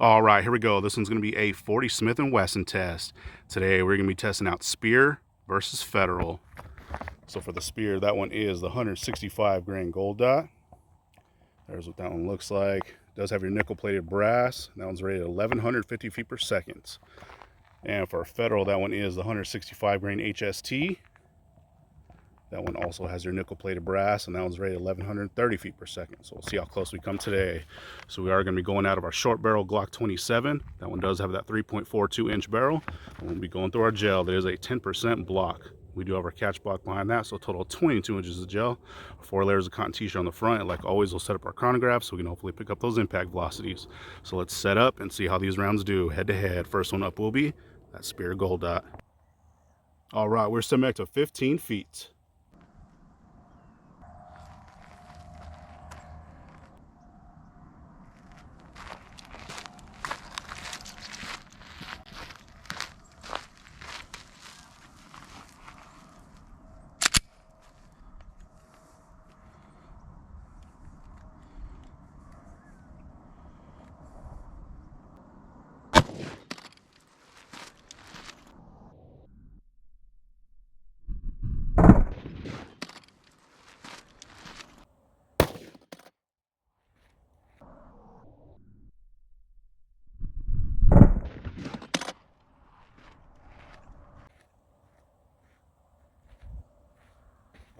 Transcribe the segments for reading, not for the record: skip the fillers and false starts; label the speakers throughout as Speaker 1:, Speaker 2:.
Speaker 1: All right, here we go. This one's going to be a 40 Smith & Wesson test. Today we're going to be testing out Speer versus Federal. So for the Speer, that one is the 165 grain Gold Dot. There's what that one looks like. It does have your nickel plated brass. That one's rated 1150 feet per second. And for Federal, that one is the 165 grain HST. That one also has your nickel plated brass, and that one's rated 1130 feet per second. So we'll see how close we come today. So we are going to be going out of our short barrel Glock 27. That one does have that 3.42 inch barrel. And we'll be going through our gel. That is a 10% block. We do have our catch block behind that, so a total of 22 inches of gel, 4 layers of cotton t-shirt on the front. And like always, we'll set up our chronograph so we can hopefully pick up those impact velocities. So let's set up and see how these rounds do head to head. First one up will be that Speer Gold Dot. All right, we're set back to 15 feet.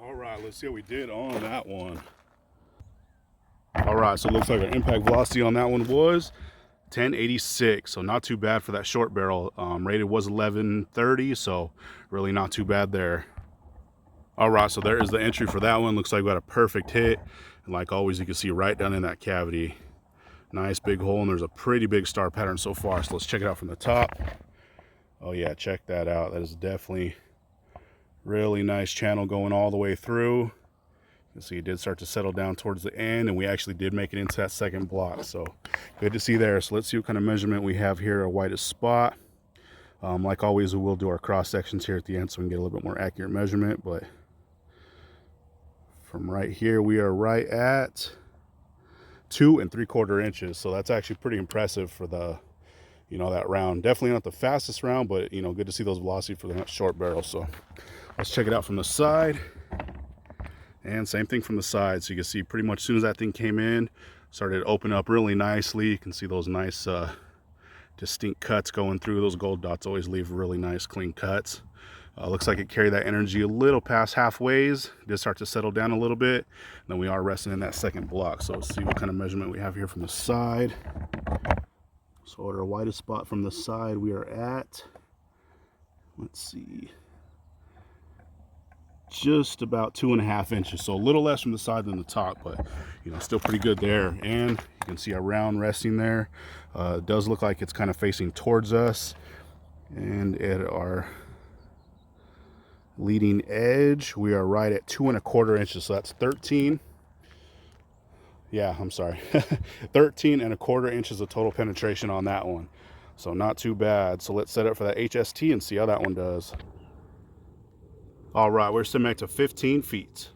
Speaker 1: All right, let's see how we did on that one. All right, so it looks like our impact velocity on that one was 1086, so not too bad for that short barrel. Rated was 1130, so really not too bad there. All right, so there is the entry for that one. Looks like we got a perfect hit, and like always, you can see right down in that cavity. Nice big hole, and there's a pretty big star pattern so far. So let's check it out from the top. Oh yeah, check that out. That is definitely really nice channel going all the way through. You can see it did start to settle down towards the end, and we actually did make it into that second block. So good to see there. So let's see what kind of measurement we have here, our widest spot. Like always, we will do our cross sections here at the end so we can get a little bit more accurate measurement. But from right here, we are right at 2 3/4 inches. So that's actually pretty impressive for the, that round. Definitely not the fastest round, but good to see those velocity for the short barrel. So let's check it out from the side. And same thing from the side. So you can see pretty much as soon as that thing came in, started to open up really nicely. You can see those nice distinct cuts going through. Those gold dots always leave really nice clean cuts. Looks like it carried that energy a little past halfways. Did start to settle down a little bit. And then we are resting in that second block. So let's see what kind of measurement we have here from the side. So at our widest spot from the side, we are at, let's see, just about 2.5 inches. So a little less from the side than the top, but still pretty good there. And you can see our round resting there. It does look like it's kind of facing towards us. And at our leading edge, we are right at 2 1/4 inches. So that's 13. Yeah, I'm sorry. 13 1/4 inches of total penetration on that one. So not too bad. So let's set up for that HST and see how that one does. All right, we're set back to 15 feet.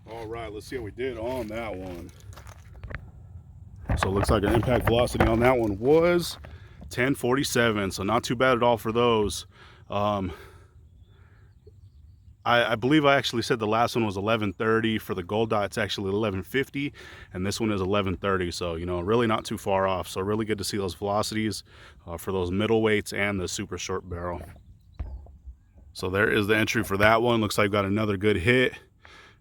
Speaker 1: All right, let's see how we did on that one. So it looks like our impact velocity on that one was 1047, so not too bad at all for those. I believe I actually said the last one was 1130. For the Gold Dot, it's actually 1150, and this one is 1130, so really not too far off. So really good to see those velocities for those middleweights and the super short barrel. So there is the entry for that one. Looks like we've got another good hit.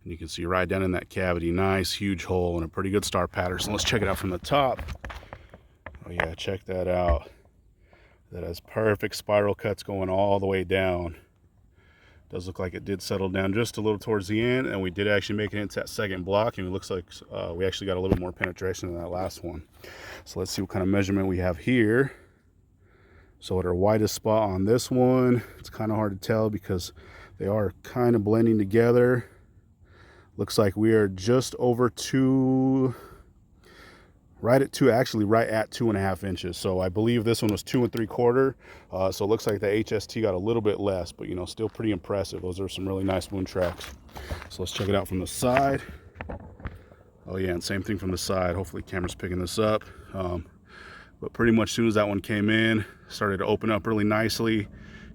Speaker 1: And you can see right down in that cavity, nice huge hole and a pretty good star pattern. So let's check it out from the top. Oh yeah, check that out. that has perfect spiral cuts going all the way down. Does look like it did settle down just a little towards the end, and we did actually make it into that second block, and it looks like we actually got a little more penetration than that last one. So let's see what kind of measurement we have here. So at our widest spot on this one, it's kind of hard to tell because they are kind of blending together. Looks like we are just over right at 2.5 inches. So I believe this one was 2 3/4. So it looks like the HST got a little bit less, but you know, still pretty impressive. Those are some really nice wound tracks. So let's check it out from the side. Oh yeah, and same thing from the side. Hopefully camera's picking this up. But pretty much as soon as that one came in, started to open up really nicely. You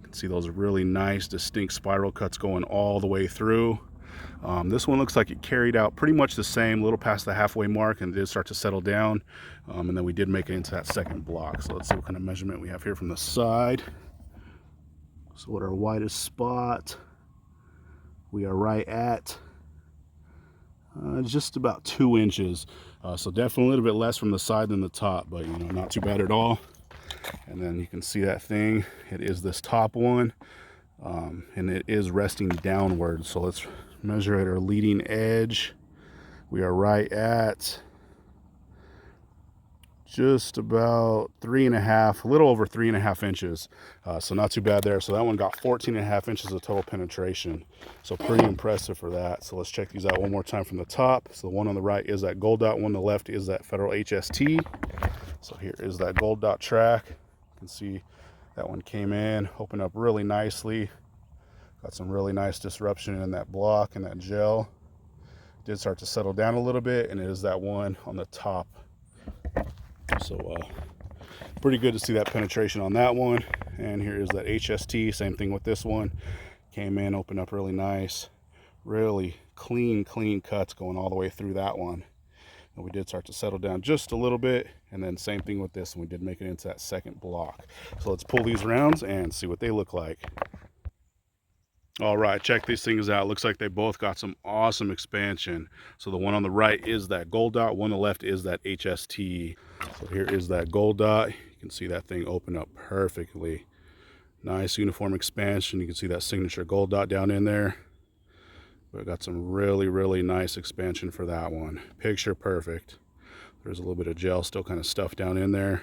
Speaker 1: can see those really nice, distinct spiral cuts going all the way through. This one looks like it carried out pretty much the same, a little past the halfway mark, and did start to settle down. And then we did make it into that second block. So let's see what kind of measurement we have here from the side. So at our widest spot, we are right at just about 2 inches. So definitely a little bit less from the side than the top, but you know, not too bad at all. And then you can see that thing, it is this top one, and it is resting downward. So let's measure at our leading edge. We are right at just about 3.5, a little over 3.5 inches. So not too bad there. So that one got 14.5 inches of total penetration. So pretty impressive for that. So let's check these out one more time from the top. So the one on the right is that Gold Dot, one on the left is that Federal HST. So here is that Gold Dot track. You can see that one came in, opened up really nicely. Got some really nice disruption in that block and that gel. Did start to settle down a little bit, and it is that one on the top. So pretty good to see that penetration on that one. And here is that HST, same thing with this one. Came in, opened up really nice. Really clean cuts going all the way through that one. And we did start to settle down just a little bit, and then same thing with this one. We did make it into that second block. So let's pull these rounds and see what they look like. All right, check these things out. Looks like they both got some awesome expansion. So the one on the right is that Gold Dot, one on the left is that HST. So here is that Gold Dot. You can see that thing open up perfectly. Nice uniform expansion. You can see that signature Gold Dot down in there. But got some really nice expansion for that one. Picture perfect. There's a little bit of gel still kind of stuffed down in there.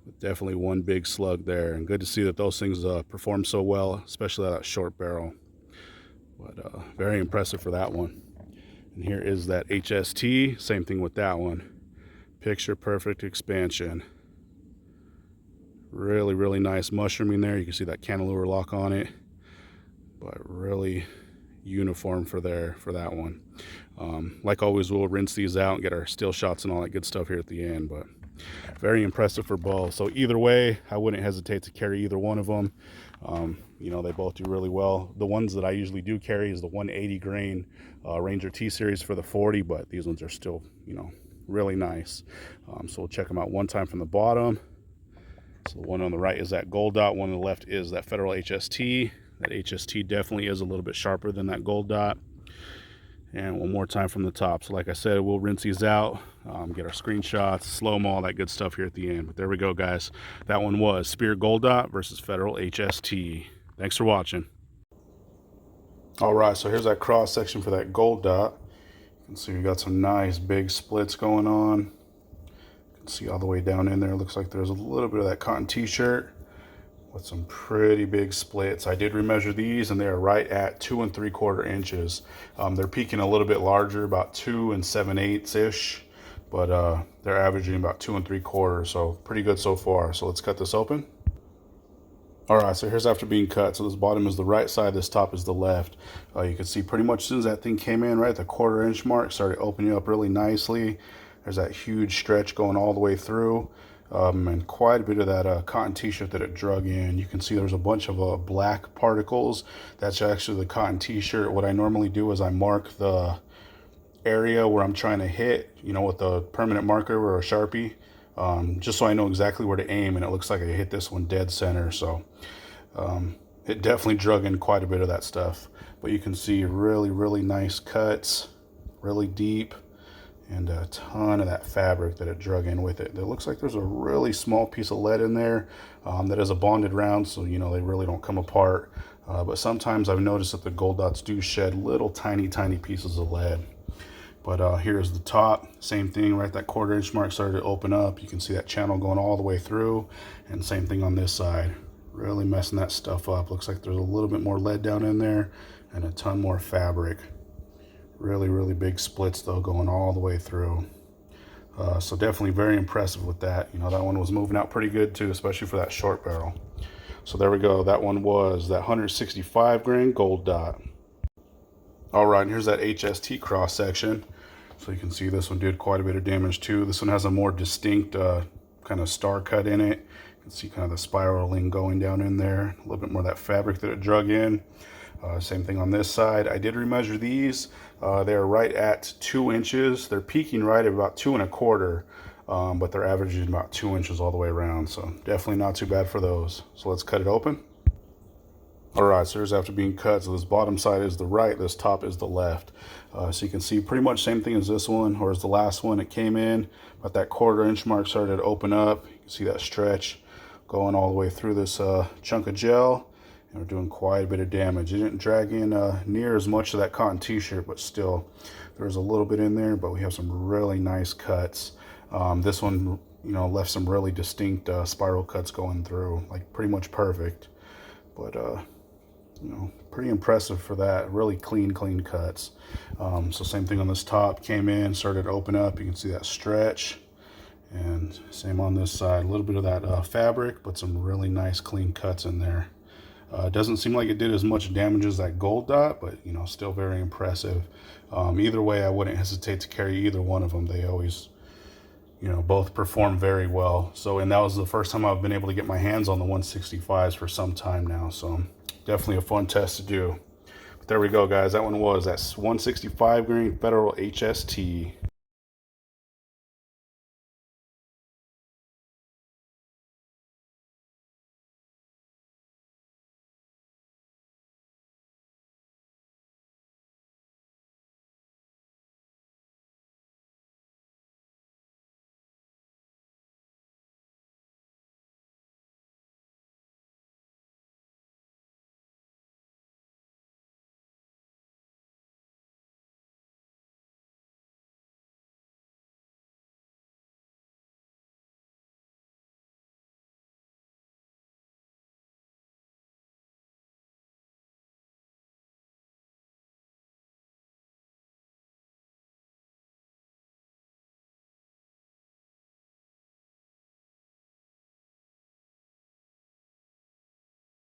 Speaker 1: But definitely one big slug there, and good to see that those things perform so well, especially that short barrel. But very impressive for that one. And here is that HST, same thing with that one. Picture perfect expansion. Really nice mushrooming there. You can see that cantilever lock on it, but really uniform for that one. Like always, we'll rinse these out and get our still shots and all that good stuff here at the end, but very impressive for both. So either way, I wouldn't hesitate to carry either one of them. You know, they both do really well. The ones that I usually do carry is the 180 grain Ranger T series for the 40, but these ones are still, you know, really nice. So we'll check them out one time from the bottom. So the one on the right is that Gold Dot, one on the left is that Federal HST. That HST definitely is a little bit sharper than that Gold Dot. And one more time from the top. So like I said, we'll rinse these out, get our screenshots, slow-mo, all that good stuff here at the end. But there we go, guys. That one was Speer Gold Dot versus Federal HST. Thanks for watching. All right, so here's that cross section for that Gold Dot. You can see we got some nice big splits going on. You can see all the way down in there. Looks like there's a little bit of that cotton t-shirt with some pretty big splits. I did remeasure these, and they are right at 2 3/4 inches. They're peaking a little bit larger, about 2 7/8 ish, but they're averaging about 2 3/4, so pretty good so far. So let's cut this open. All right, so here's after being cut. So this bottom is the right side, this top is the left. You can see pretty much as soon as that thing came in, right at the 1/4 inch mark, started opening up really nicely. There's that huge stretch going all the way through. And quite a bit of that cotton t-shirt that it drug in. You can see there's a bunch of black particles. That's actually the cotton t-shirt. What I normally do is I mark the area where I'm trying to hit, you know, with a permanent marker or a Sharpie, just so I know exactly where to aim, and it looks like I hit this one dead center. So it definitely drug in quite a bit of that stuff. But you can see really nice cuts, really deep. and a ton of that fabric that it drug in with it. It looks like there's a really small piece of lead in there that is a bonded round, so you know they really don't come apart. But sometimes I've noticed that the Gold Dots do shed little tiny pieces of lead. But here's the top, same thing, right? That 1/4 inch mark started to open up. You can see that channel going all the way through, and same thing on this side. Really messing that stuff up. Looks like there's a little bit more lead down in there and a ton more fabric. Really big splits though, going all the way through. So definitely very impressive with that. You know, that one was moving out pretty good too, especially for that short barrel. So there we go. That one was that 165 grain Gold Dot. All right, and here's that HST cross section. So you can see this one did quite a bit of damage too. This one has a more distinct kind of star cut in it. You can see kind of the spiraling going down in there. A little bit more of that fabric that it drug in. Same thing on this side. I did remeasure these. They're right at 2 inches. They're peaking right at about 2 1/4, but they're averaging about 2 inches all the way around. So definitely not too bad for those. So let's cut it open. All right, so here's after being cut. So this bottom side is the right, this top is the left. So you can see pretty much same thing as this one, or as the last one. It came in, but that 1/4 inch mark started to open up. You can see that stretch going all the way through this chunk of gel. And we're doing quite a bit of damage. It didn't drag in near as much of that cotton t-shirt, but still, there's a little bit in there, but we have some really nice cuts. This one, you know, left some really distinct spiral cuts going through, like pretty much perfect. But, you know, pretty impressive for that. Really clean cuts. So same thing on this top, came in, started to open up. You can see that stretch. And same on this side, a little bit of that fabric, but some really nice clean cuts in there. Doesn't seem like it did as much damage as that Gold Dot, but you know, still very impressive. Either way, I wouldn't hesitate to carry either one of them. They always, you know, both perform very well. So, and that was the first time I've been able to get my hands on the 165s for some time now. So definitely a fun test to do. But there we go, guys. That one was that 165 grain Federal HST.